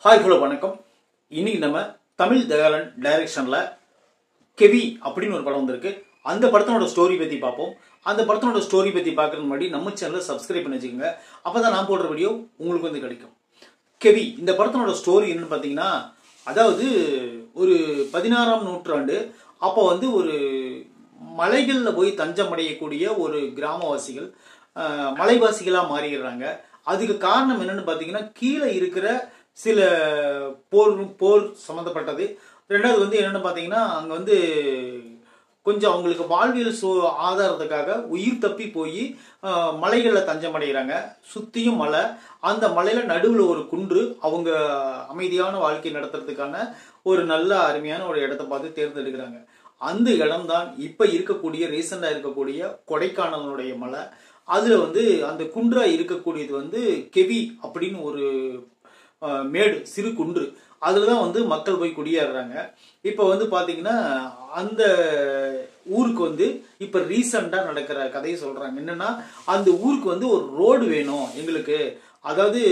Hi hello வணக்கம். இன்னைக்கு நம்ம தமிழ் தயாளன் டைரக்ஷன்ல கெவி அப்படின்னு ஒரு படம் வந்திருக்கு. அந்த படத்தோட ஸ்டோரி பத்தி பார்ப்போம். அந்த படத்தோட ஸ்டோரி பத்தி பார்க்கறதுக்கு முன்னாடி நம்ம சேனலை சப்ஸ்கிரைப் பண்ணி வச்சுக்கோங்க. அப்பதான் நான் போடுற வீடியோ உங்களுக்கு வந்து கிடைக்கும். கெவி இந்த படத்தோட ஸ்டோரி என்னன்னு பார்த்தீங்கன்னா, அதாவது ஒரு 16ஆம் நூற்றாண்டு அப்போ வந்து ஒரு மலைகளில் போய் தஞ்சம் அடையக்கூடிய ஒரு கிராமவாசிகள் மலைவாசிகளா மாறிடுறாங்க. அதுக்கு காரணம் என்னன்னு பார்த்தீங்கன்னா, கீழே இருக்கிற சில போர் சம்மந்தப்பட்டது. ரெண்டாவது வந்து என்னென்னு பார்த்தீங்கன்னா, அங்கே வந்து கொஞ்சம் அவங்களுக்கு வாழ்வியல் ஆதாரத்துக்காக உயிர் தப்பி போய் மலைகளில் தஞ்சம் அடைகிறாங்க. சுற்றியும் மலை, அந்த மலையில் நடுவில் ஒரு குன்று. அவங்க அமைதியான வாழ்க்கை நடத்துறதுக்கான ஒரு நல்ல அருமையான ஒரு இடத்த பார்த்து தேர்ந்தெடுக்கிறாங்க. அந்த இடம்தான் இப்போ இருக்கக்கூடிய ரீசெண்டாக இருக்கக்கூடிய கொடைக்கானலுடைய மலை. அதில் வந்து அந்த குன்றா இருக்கக்கூடியது வந்து கெவி அப்படின்னு ஒரு மேடு, சிறு குன்று. அதில் தான் வந்து மக்கள் போய் குடியேறுறாங்க. இப்போ வந்து பார்த்தீங்கன்னா, அந்த ஊருக்கு வந்து இப்போ ரீசண்டாக நடக்கிற கதையை சொல்கிறாங்க. என்னென்னா, அந்த ஊருக்கு வந்து ஒரு ரோடு வேணும் எங்களுக்கு. அதாவது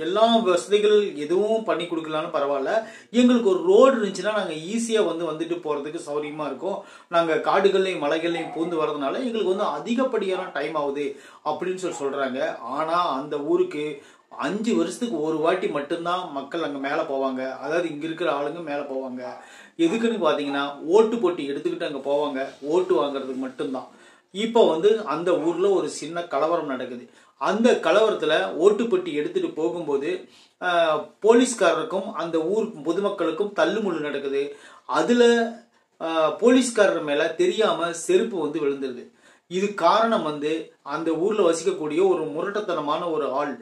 எல்லா வசதிகள் எதுவும் பண்ணி கொடுக்கலான்னு பரவாயில்ல, எங்களுக்கு ஒரு ரோடு இருந்துச்சுன்னா நாங்கள் ஈஸியாக வந்துட்டு போகிறதுக்கு சௌகரியமாக இருக்கும். நாங்கள் காடுகள்லையும் மலைகள்லையும் பூந்து வர்றதுனால எங்களுக்கு வந்து அதிகப்படியான டைம் ஆகுது அப்படின்னு சொல்கிறாங்க. ஆனால் அந்த ஊருக்கு 5 வருஷத்துக்கு ஒரு வாட்டி மட்டும்தான் மக்கள் அங்கே மேலே போவாங்க. அதாவது இங்கே இருக்கிற ஆளுங்க மேலே போவாங்க. எதுக்குன்னு பார்த்தீங்கன்னா, ஓட்டு போட்டி எடுத்துக்கிட்டு அங்கே போவாங்க, ஓட்டு வாங்குறதுக்கு மட்டும்தான். இப்போ வந்து அந்த ஊரில் ஒரு சின்ன கலவரம் நடக்குது. அந்த கலவரத்தில் ஓட்டுப்பட்டி எடுத்துட்டு போகும்போது போலீஸ்காரருக்கும் அந்த ஊர் பொதுமக்களுக்கும் தள்ளுமுள்ளு நடக்குது. அதில் போலீஸ்காரர் மேலே தெரியாமல் செருப்பு வந்து விழுந்துருது. இது காரணம் வந்து அந்த ஊரில் வசிக்கக்கூடிய ஒரு முரட்டத்தனமான ஒரு ஆள்.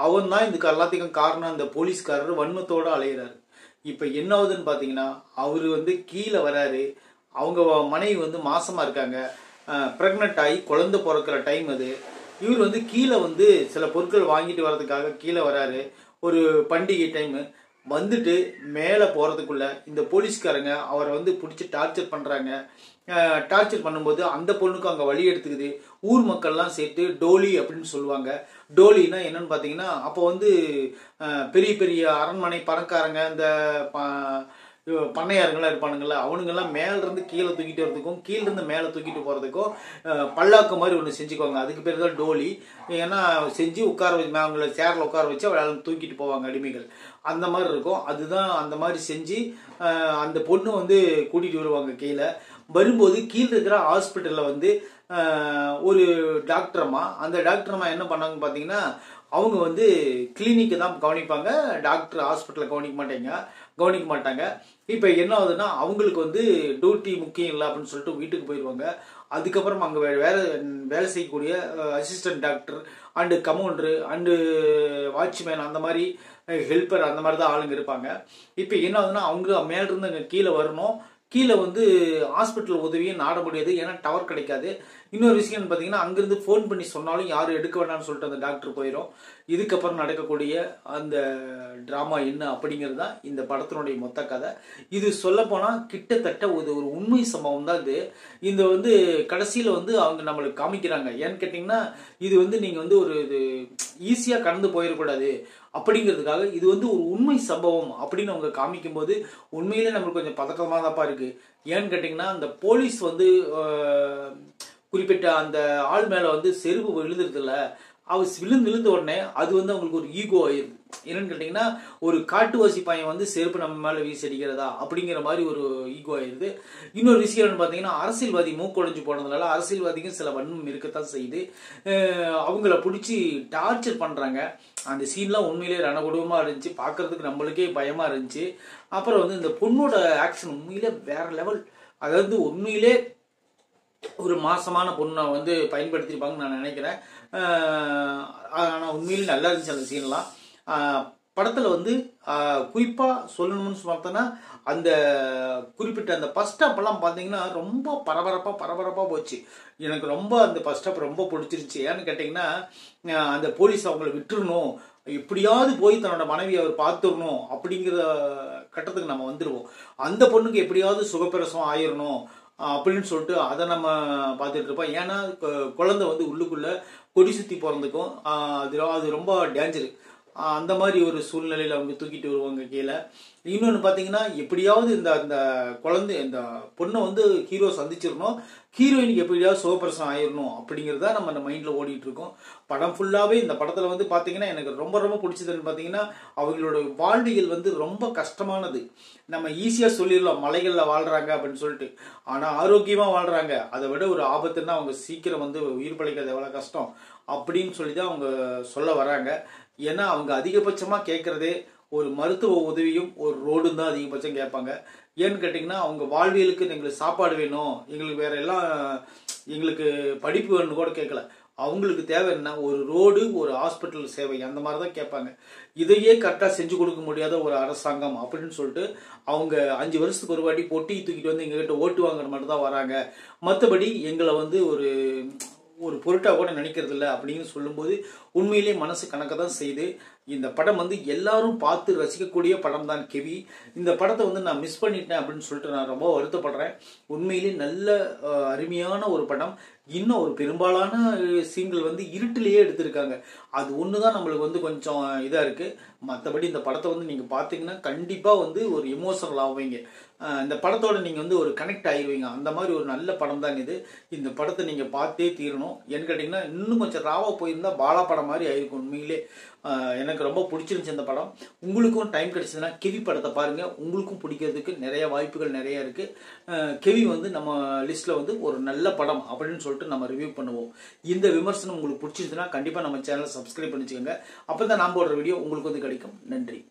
அவன் தான் இதுக்கு எல்லாத்துக்கும் காரணம். அந்த போலீஸ்காரர் வன்மத்தோடு அலையிறாரு. இப்போ என்ன ஆகுதுன்னு பார்த்தீங்கன்னா, அவர் வந்து கீழே வராரு. அவங்க மனைவி வந்து மாசமாக இருக்காங்க, ப்ரெக்னென்ட் ஆகி குழந்தை பிறக்கிற டைம் அது. இவர் வந்து கீழே வந்து சில பொருட்கள் வாங்கிட்டு வர்றதுக்காக கீழே வராரு. ஒரு பண்டிகை டைமு வந்துட்டு மேலே போகிறதுக்குள்ள இந்த போலீஸ்காரங்க அவரை வந்து பிடிச்சி டார்ச்சர் பண்ணுறாங்க. டார்ச்சர் பண்ணும்போது அந்த பொண்ணுக்கு அங்கே வழி எடுத்துக்குது. ஊர் மக்கள்லாம் சேர்த்து டோலி அப்படின்னு சொல்லுவாங்க. டோலினா என்னன்னு பார்த்தீங்கன்னா, அப்போ வந்து பெரிய பெரிய அரண்மனை பணக்காரங்க, இந்த பண்ணையாருங்களாம் இருப்பானுங்கள, அவனுங்கெல்லாம் மேலிருந்து கீழே தூக்கிட்டு வரதுக்கும் கீழிருந்து மேலே தூக்கிட்டு போகிறதுக்கும் பல்லாக்கு மாதிரி ஒன்று செஞ்சுக்குவாங்க. அதுக்கு பேர் தான் டோலி. ஏன்னா செஞ்சு உட்கார வச்சு அவங்கள சேரில் உட்கார வச்சு அவளை தூக்கிட்டு போவாங்க அடிமைகள். அந்த மாதிரி இருக்கும். அதுதான் அந்த மாதிரி செஞ்சு அந்த பொண்ணு வந்து கூட்டிகிட்டு வருவாங்க. கீழே வரும்போது கீழே இருக்கிற ஹாஸ்பிட்டலில் வந்து ஒரு டாக்டரம்மா, அந்த டாக்டரம்மா என்ன பண்ணாங்கன்னு பார்த்தீங்கன்னா, அவங்க வந்து கிளினிக்கை தான் கவனிப்பாங்க, டாக்டர் ஹாஸ்பிட்டலில் கவனிக்க மாட்டாங்க. இப்போ என்ன ஆகுதுன்னா, அவங்களுக்கு வந்து டியூட்டி முக்கியம் இல்லை அப்படின்னு சொல்லிட்டு வீட்டுக்கு போயிடுவாங்க. அதுக்கப்புறம் அங்கே வேலை செய்யக்கூடிய assistant doctor and compounder and watchman, அந்த மாதிரி ஹெல்ப்பர், அந்த மாதிரி தான் ஆளுங்க இருப்பாங்க. இப்போ என்ன ஆகுதுன்னா, அவங்க மேலிருந்து அங்கே கீழே வரணும். கீழே வந்து ஹாஸ்பிட்டல் உதவியும் நாட முடியாது, ஏன்னா டவர் கிடைக்காது. இன்னொரு விஷயம் பார்த்தீங்கன்னா, அங்கேருந்து ஃபோன் பண்ணி சொன்னாலும் யாரும் எடுக்க வேண்டாம்னு சொல்லிட்டு அந்த டாக்டர் போயிடும். இதுக்கப்புறம் நடக்கக்கூடிய அந்த ட்ராமா என்ன அப்படிங்கிறது தான் இந்த படத்தினுடைய மொத்த கதை. இது சொல்லப்போனால் கிட்டத்தட்ட ஒரு உண்மை சம்பவம் தான் இது. இந்த வந்து கடைசியில் வந்து அவங்க நம்மளுக்கு காமிக்கிறாங்க. ஏன்னு கேட்டிங்கன்னா, இது வந்து நீங்கள் வந்து ஒரு இது ஈஸியாக கடந்து போயிடக்கூடாது அப்படிங்கிறதுக்காக இது வந்து ஒரு உண்மை சம்பவம் அப்படின்னு அவங்க காமிக்கும்போது உண்மையிலே நம்மளுக்கு கொஞ்சம் பதட்டமாக தான்ப்பா இருக்கு. ஏன்னு கேட்டிங்கன்னா, அந்த போலீஸ் வந்து குறிப்பிட்ட அந்த ஆள் மேலே வந்து செருப்பு விழுந்துருதில்ல, அவர் விழுந்த உடனே அது வந்து அவங்களுக்கு ஒரு ஈகோ ஆயிடுது. என்னன்னு கேட்டிங்கன்னா, ஒரு காட்டுவாசி பையன் வந்து செருப்பு நம்ம மேலே வீசி அடிக்கிறதா அப்படிங்கிற மாதிரி ஒரு ஈகோ ஆயிடுது. இன்னொரு விஷயம் என்னன்னு பார்த்தீங்கன்னா, அரசியல்வாதி மூக்கொடைஞ்சு போனதுனால அரசியல்வாதிக்கும் சில வன்மம் இருக்கத்தான் செய்யுது. அவங்கள பிடிச்சி டார்ச்சர் பண்ணுறாங்க. அந்த சீன்லாம் உண்மையிலே ரணகொடூரமாக இருந்துச்சு, பார்க்கறதுக்கு நம்மளுக்கே பயமாக இருந்துச்சு. அப்புறம் வந்து இந்த பொண்ணோட ஆக்ஷன் உண்மையிலே வேற லெவல். அதாவது உண்மையிலே ஒரு மாசமான பொண்ணை வந்து பயன்படுத்தியிருப்பாங்கன்னு நான் நினைக்கிறேன். ஆனால் உண்மையிலே நல்லா இருந்துச்சு அந்த சீன்லாம். படத்தில் வந்து குறிப்பாக சொல்லணும்னு பார்த்தோன்னா, அந்த குறிப்பிட்ட அந்த ஃபர்ஸ்ட் ஸ்டாப்லாம் பார்த்தீங்கன்னா ரொம்ப பரபரப்பாக போச்சு. எனக்கு ரொம்ப அந்த ஃபர்ஸ்ட் ஸ்டாப் ரொம்ப பிடிச்சிருச்சு. ஏன்னு கேட்டிங்கன்னா, அந்த போலீஸ் அவங்கள விட்டுறணும், எப்படியாவது போய் தன்னோட மனைவி அவர் பார்த்துடணும் அப்படிங்கிற கட்டத்துக்கு நம்ம வந்துடுவோம். அந்த பொண்ணுக்கு எப்படியாவது சுகப்பிரசவம் ஆயிடணும் அப்படின்னு சொல்லிட்டு அதை நம்ம பார்த்துட்டு இருப்போம். ஏன்னா குழந்தை வந்து உள்ளுக்குள்ளே கொடி சுற்றி பிறந்துக்கும். அது ரொம்ப டேஞ்சரு. அந்த மாதிரி ஒரு சூழ்நிலையில் அவங்க தூக்கிட்டு வருவாங்க கீழே. இன்னொன்று பார்த்தீங்கன்னா எப்படியாவது இந்த குழந்தை இந்த பொண்ணை வந்து ஹீரோ சந்திச்சிடணும், ஹீரோயினுக்கு எப்படியாவது சுகப்பிரசனம் ஆயிடணும் அப்படிங்கிறதா நம்ம அந்த மைண்டில் ஓடிட்டு இருக்கோம். படம் ஃபுல்லாகவே இந்த படத்தில் வந்து பார்த்தீங்கன்னா எனக்கு ரொம்ப ரொம்ப பிடிச்சதுன்னு பார்த்தீங்கன்னா அவங்களோட வாழ்வியல் வந்து ரொம்ப கஷ்டமானது. நம்ம ஈஸியாக சொல்லிடலாம் மலைகளில் வாழ்கிறாங்க அப்படின்னு சொல்லிட்டு, ஆனால் ஆரோக்கியமாக வாழ்கிறாங்க. அதை விட ஒரு ஆபத்துன்னா அவங்க சீக்கிரம் வந்து உயிர் பிழைக்கிறது எவ்வளோ கஷ்டம் அப்படின்னு சொல்லி தான் அவங்க சொல்ல வராங்க. ஏன்னா அவங்க அதிகபட்சமாக கேட்குறதே ஒரு மருத்துவ உதவியும் ஒரு ரோடும் தான் அதிகபட்சம் கேட்பாங்க. ஏன்னு கேட்டிங்கன்னா அவங்க வாழ்வியலுக்கு எங்களுக்கு சாப்பாடு வேணும், எங்களுக்கு வேற எல்லாம் எங்களுக்கு படிப்பு வேணும்னு கூட கேட்கல. அவங்களுக்கு தேவை என்ன, ஒரு ரோடு, ஒரு ஹாஸ்பிட்டல் சேவை, அந்த மாதிரி தான் கேட்பாங்க. இதையே கரெக்டாக செஞ்சு கொடுக்க முடியாத ஒரு அரசாங்கம் அப்படின்னு சொல்லிட்டு அவங்க 5 வருஷத்துக்கு ஒரு வாட்டி பொட்டி தூக்கிட்டு வந்து எங்ககிட்ட ஓட்டு வாங்குற மட்டும் தான் வராங்க. மற்றபடி எங்களை வந்து ஒரு பொருட்டாக கூட நினைக்கிறது இல்லை அப்படின்னு சொல்லும்போது உண்மையிலேயே மனசு கணக்க தான் செய்து. இந்த படம் வந்து எல்லாரும் பார்த்து ரசிக்கக்கூடிய படம் தான் கெவி. இந்த படத்தை வந்து நான் மிஸ் பண்ணிட்டேன் அப்படின்னு சொல்லிட்டு நான் ரொம்ப வருத்தப்படுறேன். உண்மையிலேயே நல்ல அருமையான ஒரு படம். இன்னும் ஒரு பெரும்பாலான சீன்கள் வந்து இருட்டிலேயே எடுத்திருக்காங்க. அது ஒன்று தான் நம்மளுக்கு வந்து கொஞ்சம் இதாக இருக்குது. மற்றபடி இந்த படத்தை வந்து நீங்கள் பார்த்தீங்கன்னா கண்டிப்பாக வந்து ஒரு எமோஷனல் ஆவீங்க. இந்த படத்தோட நீங்கள் வந்து ஒரு கனெக்ட் ஆகிடுவீங்க. அந்த மாதிரி ஒரு நல்ல படம் தான் இது. இந்த படத்தை நீங்கள் பார்த்தே தீரணும். ஏன்னு கேட்டிங்கன்னா இன்னும் கொஞ்சம் ராவாக போயிருந்தால் பாலா படம் மாதிரி ஆயிருக்கும். உண்மையிலே எனக்கு ரொம்ப பிடிச்சிருந்துச்சு இந்த படம். உங்களுக்கும் டைம் கிடைச்சதுன்னா கெவி படத்தை பாருங்கள். உங்களுக்கும் பிடிக்கிறதுக்கு நிறைய வாய்ப்புகள் நிறைய இருக்குது. கெவி வந்து நம்ம லிஸ்ட்டில் வந்து ஒரு நல்ல படம் அப்படின்னு சொல்லிட்டு நம்ம ரிவ்யூ பண்ணுவோம். இந்த விமர்சனம் உங்களுக்கு பிடிச்சிருந்துச்சுன்னா கண்டிப்பாக நம்ம சேனலை சப்ஸ்கிரைப் பண்ணிச்சுக்கோங்க. அப்போ தான் நான் போடுற வீடியோ உங்களுக்கு வந்து கிடைக்கும். நன்றி.